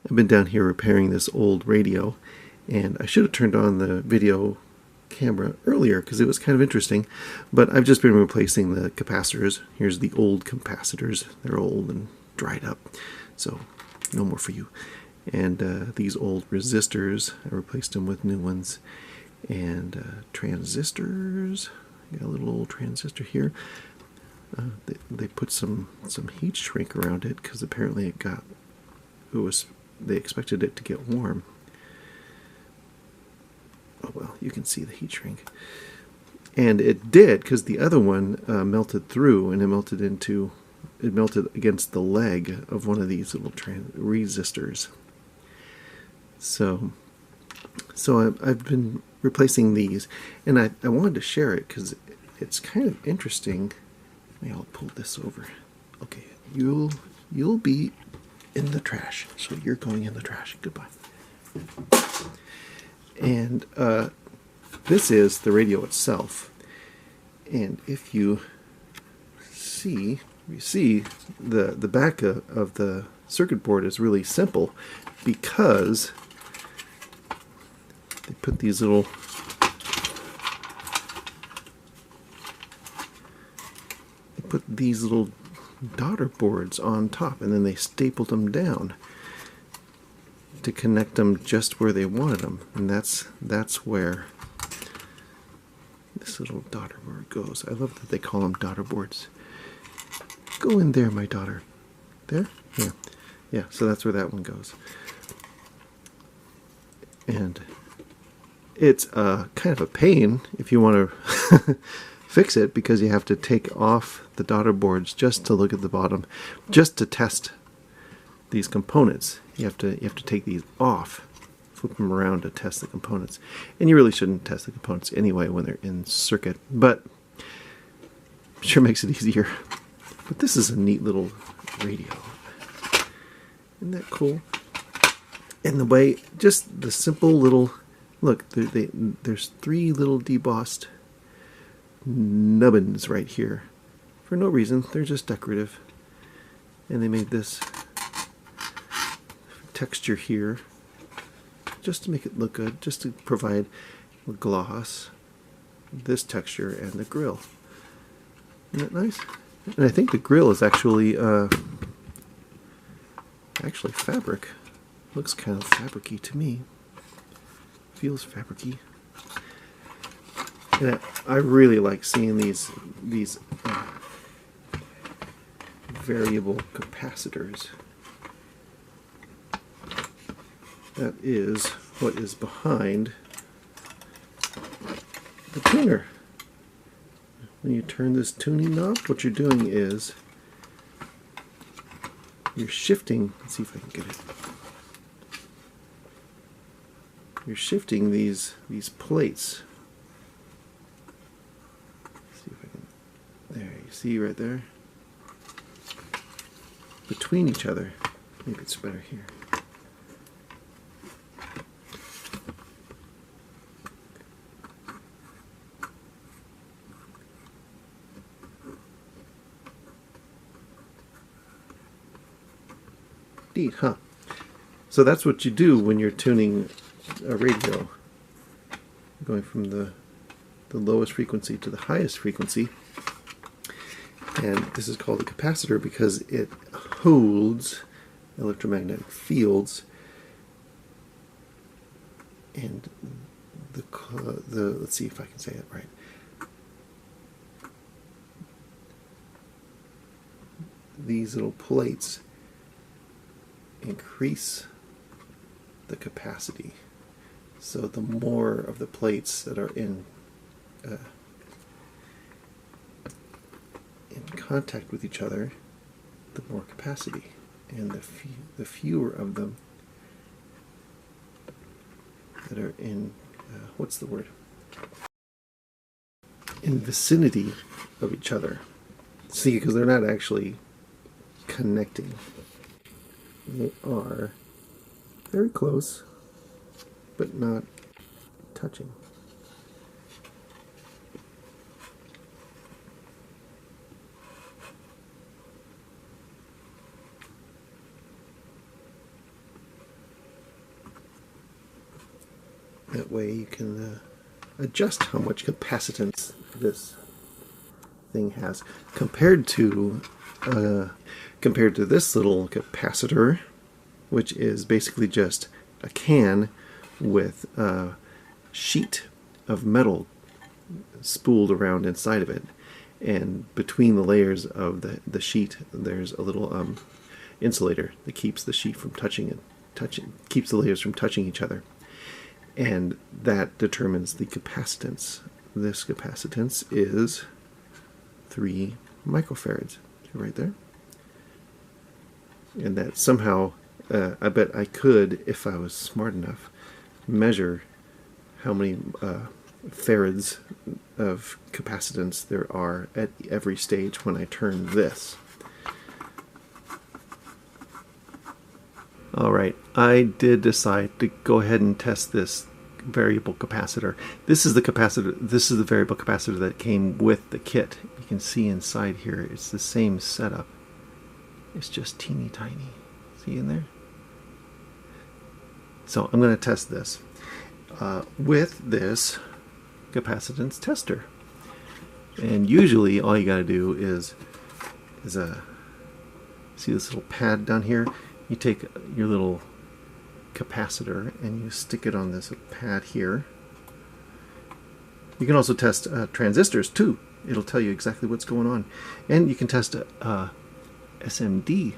I've been down here repairing this old radio, and I should have turned on the video camera earlier because it was kind of interesting, but I've just been replacing the capacitors. Here's the old capacitors. They're old and dried up, so no more for you. And these old resistors, I replaced them with new ones. And transistors, got a little old transistor here. They put some heat shrink around it because apparently they expected it to get warm. Oh well, you can see the heat shrink. And it did, because the other one melted through, and it melted against the leg of one of these little resistors. So I've been replacing these, and I wanted to share it because it's kind of interesting. Maybe I'll pull this over. Okay, you'll be in the trash, so you're going in the trash. Goodbye. And this is the radio itself, and if you see the back of the circuit board is really simple because they put these little daughter boards on top, and then they stapled them down to connect them just where they wanted them, and that's where this little daughter board goes. I love that they call them daughter boards. Go in there, my daughter. There? Yeah, so that's where that one goes. And it's kind of a pain if you want to fix it, because you have to take off the daughter boards just to look at the bottom, just to test these components. You have to take these off, flip them around to test the components. And you really shouldn't test the components anyway when they're in circuit, but sure makes it easier. But this is a neat little radio. Isn't that cool? And the way, just the simple little, look, there's 3 little debossed nubbins right here. For no reason, they're just decorative. And they made this texture here just to make it look good, just to provide a gloss, this texture, and the grill. Isn't that nice? And I think the grill is actually fabric. Looks kind of fabricy to me. Feels fabricy. And I really like seeing these variable capacitors. That is what is behind the tuner. When you turn this tuning knob, what you're doing is you're shifting. Let's see if I can get it. You're shifting these plates. Let's see if I can. There, you see right there? Between each other. Maybe it's better here. Neat, huh? So that's what you do when you're tuning a radio, going from the lowest frequency to the highest frequency. And this is called a capacitor because it holds electromagnetic fields, and the let's see if I can say it right. These little plates increase the capacity. So the more of the plates that are in contact with each other, the more capacity, and the fewer of them that are in what's the word? In vicinity of each other. See, because they're not actually connecting. They are very close, but not touching. That way you can adjust how much capacitance this thing has compared to this little capacitor, which is basically just a can with a sheet of metal spooled around inside of it, and between the layers of the sheet there's a little insulator that keeps the sheet from keeps the layers from touching each other, and that determines the capacitance. This capacitance is 3 microfarads, right there. And that somehow, I bet I could, if I was smart enough, measure how many farads of capacitance there are at every stage when I turn this. Alright, I did decide to go ahead and test this variable capacitor. This is the variable capacitor that came with the kit. You can see inside here it's the same setup. It's just teeny tiny. See in there? So I'm going to test this with this capacitance tester. And usually all you got to do is see this little pad down here? You take your little capacitor and you stick it on this pad here. You can also test transistors too. It'll tell you exactly what's going on. And you can test SMD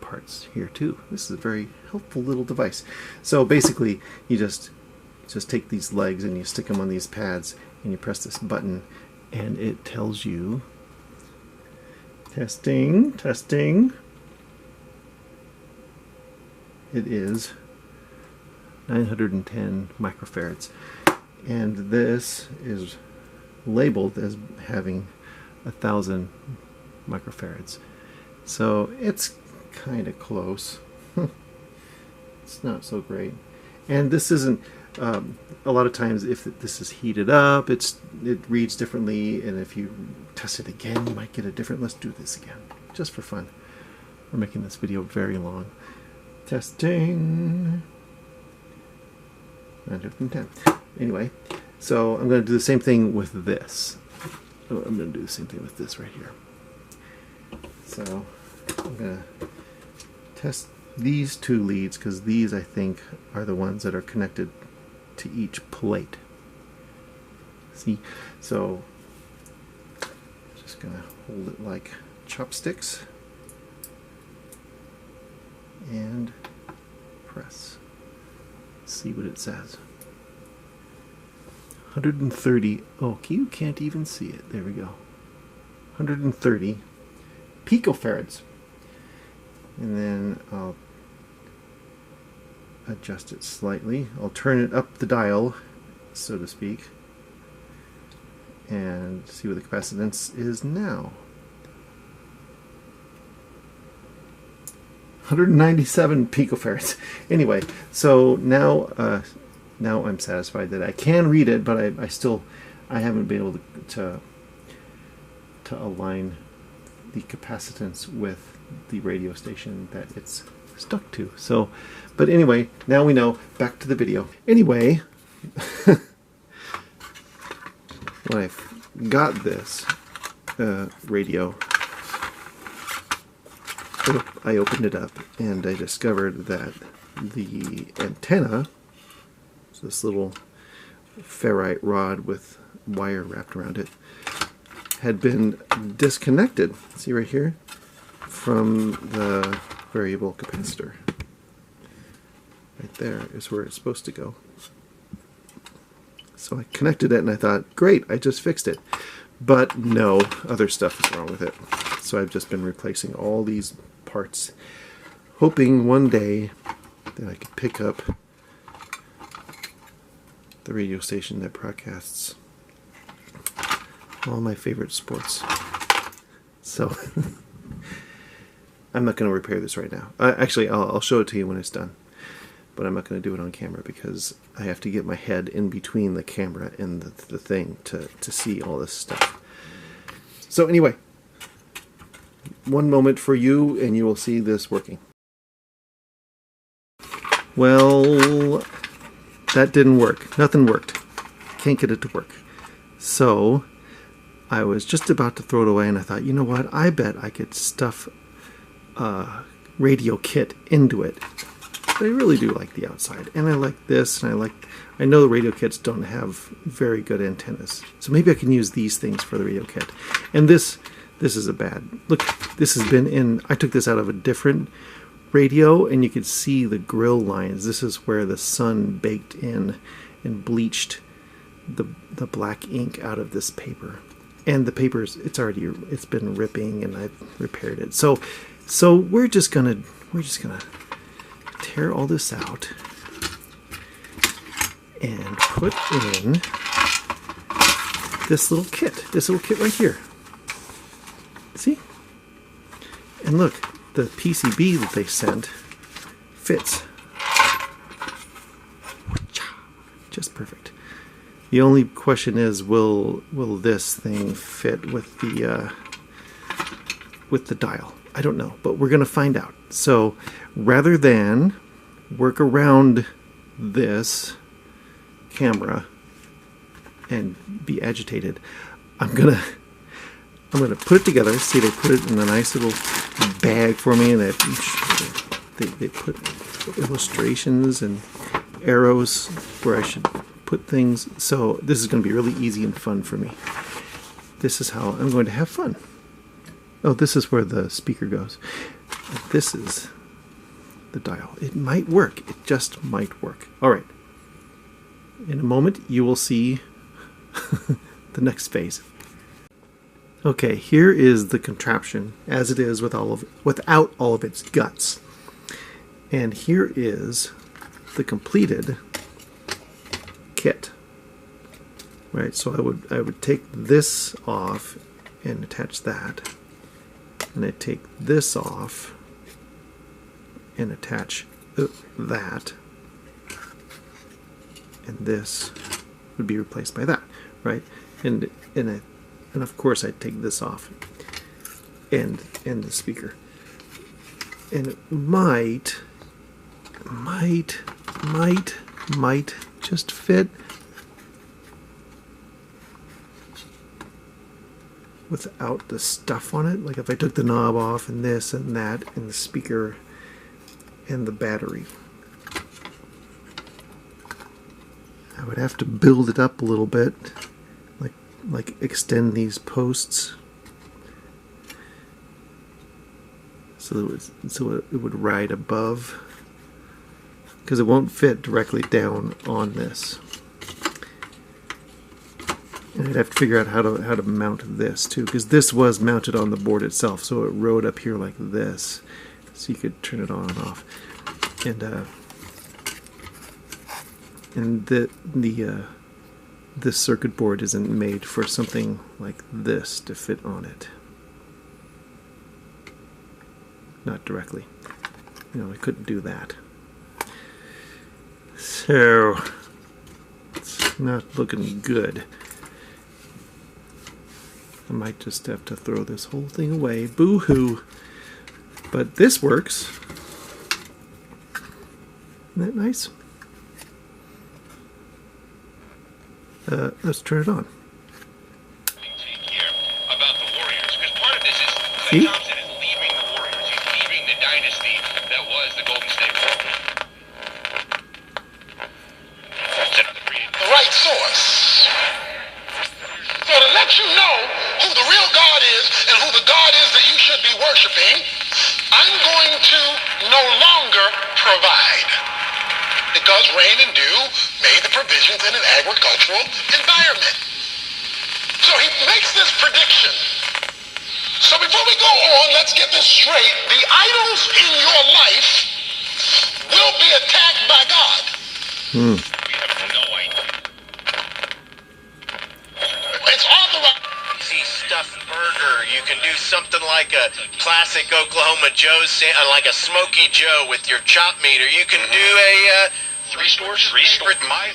parts here too. This is a very helpful little device. So basically you just take these legs and you stick them on these pads and you press this button and it tells you testing. It is 910 microfarads, and this is labeled as having 1,000 microfarads. So it's kind of close. It's not so great. And this isn't, a lot of times if this is heated up, it reads differently, and if you test it again, you might get a different. Let's do this again, just for fun. We're making this video very long. Testing. 910. Anyway, so I'm going to do the same thing with this. I'm going to do the same thing with this right here. So I'm going to test these 2 leads because these, I think, are the ones that are connected to each plate. See? So just going to hold it like chopsticks and press. See what it says. 130. Oh, you can't even see it. There we go. 130 picofarads. And then I'll adjust it slightly. I'll turn it up the dial, so to speak, and see what the capacitance is now. 197 picofarads. Anyway, so now I'm satisfied that I can read it, but I haven't been able to align the capacitance with the radio station that it's stuck to. So, but anyway, now we know. Back to the video. Anyway, when I got this radio, I opened it up and I discovered that the antenna, this little ferrite rod with wire wrapped around it, had been disconnected. See right here? From the variable capacitor. Right there is where it's supposed to go. So I connected it and I thought, great, I just fixed it. But no, other stuff is wrong with it. So I've just been replacing all these parts, hoping one day that I could pick up the radio station that broadcasts all my favorite sports. So I'm not going to repair this right now. Actually, I'll show it to you when it's done. But I'm not going to do it on camera because I have to get my head in between the camera and the thing to see all this stuff. So anyway, one moment for you and you will see this working. Well, that didn't work. Nothing worked. Can't get it to work. So I was just about to throw it away, and I thought, you know what? I bet I could stuff a radio kit into it. But I really do like the outside, and I like this, and I know the radio kits don't have very good antennas, so maybe I can use these things for the radio kit. And this is a bad look. This has been in. I took this out of a different radio, and you could see the grill lines. This is where the sun baked in and bleached the black ink out of this paper. And the paper's it's been ripping, and I've repaired it. So we're just gonna tear all this out and put in this little kit right here. See? And look, the PCB that they sent fits. Just perfect. The only question is, will this thing fit with the dial? I don't know, but we're going to find out. So rather than work around this camera and be agitated, I'm gonna put it together. See, they put it in a nice little bag for me, and they put illustrations and arrows where I should put things. So this is going to be really easy and fun for me. This is how I'm going to have fun. Oh, this is where the speaker goes. This is the dial. It might work. It just might work. All right. In a moment, you will see the next phase. Okay, here is the contraption as it is without all of its guts. And here is the completed kit. Right, so I would take this off and attach that. And I take this off and attach that. And this would be replaced by that, right? And of course I take this off and the speaker. And it might just fit without the stuff on it. Like if I took the knob off and this and that and the speaker and the battery. I would have to build it up a little bit, like extend these posts so it would ride above, because it won't fit directly down on this. And I'd have to figure out how to mount this too, because this was mounted on the board itself, so it rode up here like this, so you could turn it on and off. And this circuit board isn't made for something like this to fit on it. Not directly. I couldn't do that. So it's not looking good. I might just have to throw this whole thing away. Boo-hoo. But this works. Isn't that nice? Let's turn it on. About the Warriors, because part of this is See? Clay Thompson is leaving the Warriors. He's leaving the dynasty that was the Golden State Warriors. The right source. So to let you know who the real God is and who the God is that you should be worshiping, I'm going to no longer provide. Because rain and dew made the provisions in an agricultural environment. So he makes this prediction. So before we go on, let's get this straight. The idols in your life will be attacked by God. We have no idea. It's authorized. Easy stuffed burger. You can do something like a classic Oklahoma Joe, like a Smoky Joe with your chop meat, or you can do a Three stores? My...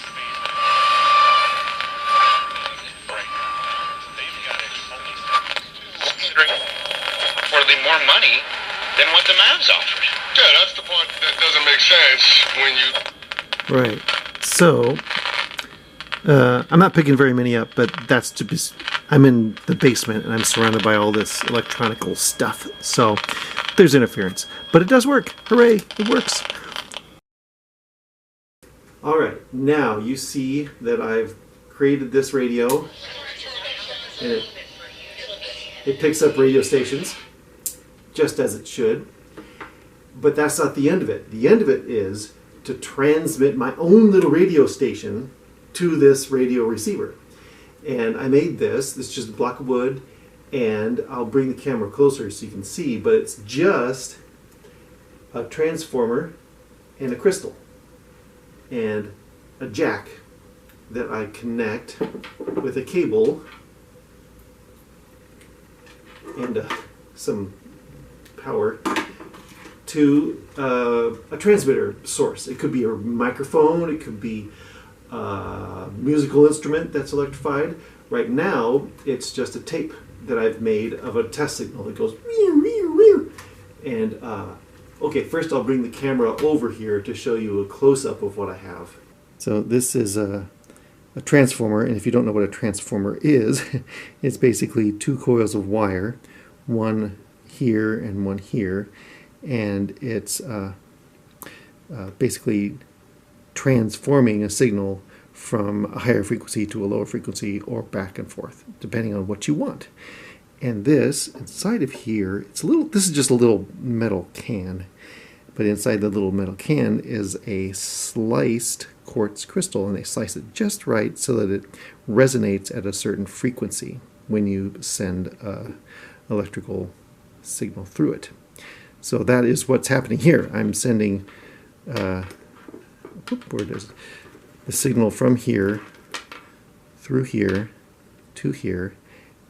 For the more money than what the Mavs offered. Yeah, that's the part that doesn't make sense when you... Right. So, I'm not picking very many up, but that's to be. I'm in the basement and I'm surrounded by all this electronical stuff. So, there's interference. But it does work. Hooray! It works. Alright, now you see that I've created this radio. And it picks up radio stations, just as it should. But that's not the end of it. The end of it is to transmit my own little radio station to this radio receiver. And I made this. This is just a block of wood. And I'll bring the camera closer so you can see. But it's just a transformer and a crystal. And a jack that I connect with a cable and some power to a transmitter source. It could be a microphone, it could be a musical instrument that's electrified. Right now, it's just a tape that I've made of a test signal that goes and okay, first I'll bring the camera over here to show you a close-up of what I have. So this is a transformer, and if you don't know what a transformer is, it's basically two coils of wire, one here and one here, and it's basically transforming a signal from a higher frequency to a lower frequency or back and forth, depending on what you want. And this, inside of here, it's a little, this is just a little metal can, but inside the little metal can is a sliced quartz crystal, and they slice it just right so that it resonates at a certain frequency when you send an electrical signal through it. So that is what's happening here. I'm sending where does the signal from here through here to here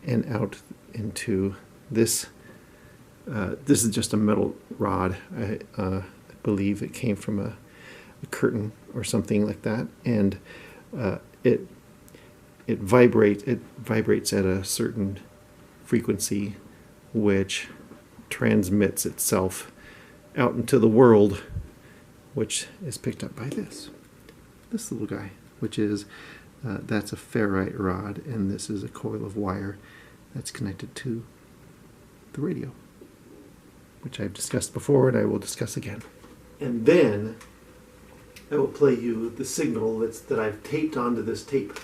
and out into this. This is just a metal rod. I believe it came from a curtain or something like that, and it vibrates at a certain frequency, which transmits itself out into the world, which is picked up by this little guy, which is that's a ferrite rod, and this is a coil of wire that's connected to the radio, which I've discussed before and I will discuss again. And then I will play you the signal that I've taped onto this tape.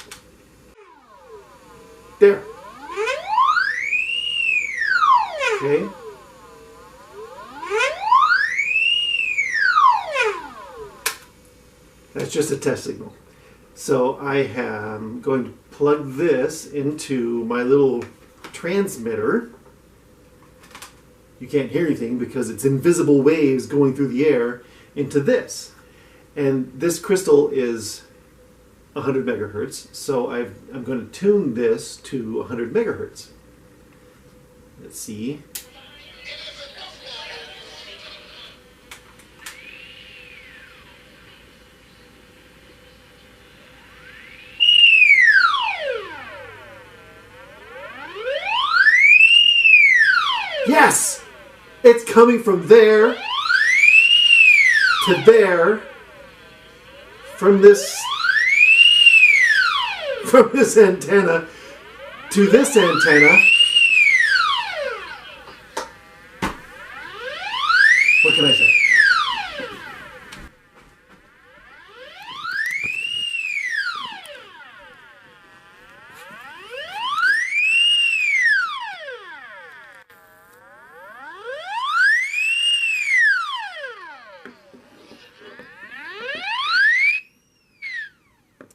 There. Okay. That's just a test signal. So I am going to plug this into my little transmitter. You can't hear anything because it's invisible waves going through the air into this. And this crystal is 100 megahertz, so I'm going to tune this to 100 megahertz. Let's see. Yes! It's coming from there to there, from this antenna to this antenna. What can I say?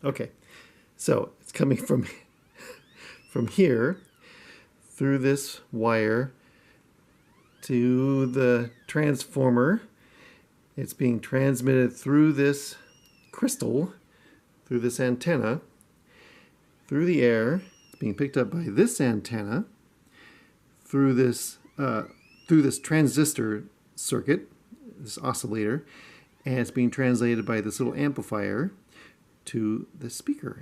Okay, so it's coming from here through this wire to the transformer. It's being transmitted through this crystal, through this antenna, through the air. It's being picked up by this antenna, through this transistor circuit, this oscillator, and it's being translated by this little amplifier to the speaker.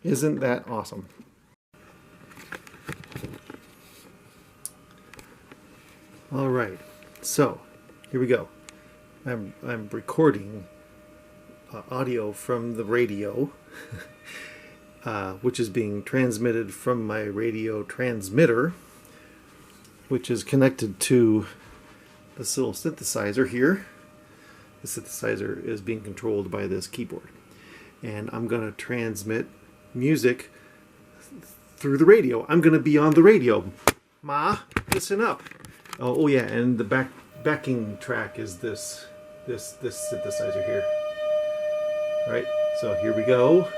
Isn't that awesome? All right, so here we go. I'm recording audio from the radio, which is being transmitted from my radio transmitter, which is connected to this little synthesizer here. The synthesizer is being controlled by this keyboard, and I'm going to transmit music through the radio. I'm going to be on the radio. Ma, listen up. Oh yeah, and the backing track is this synthesizer here. All right, so here we go.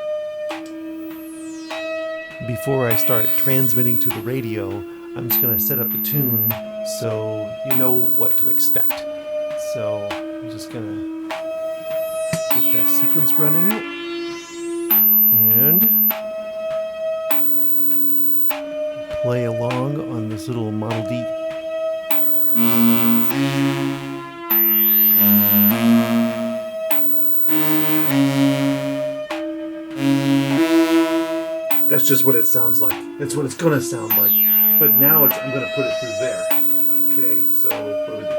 Before I start transmitting to the radio, I'm just going to set up the tune so you know what to expect. So I'm just going to get that sequence running and play along on this little Model D. That's just what it sounds like. It's what it's going to sound like. But now I'm going to put it through there. Okay, so what do we do?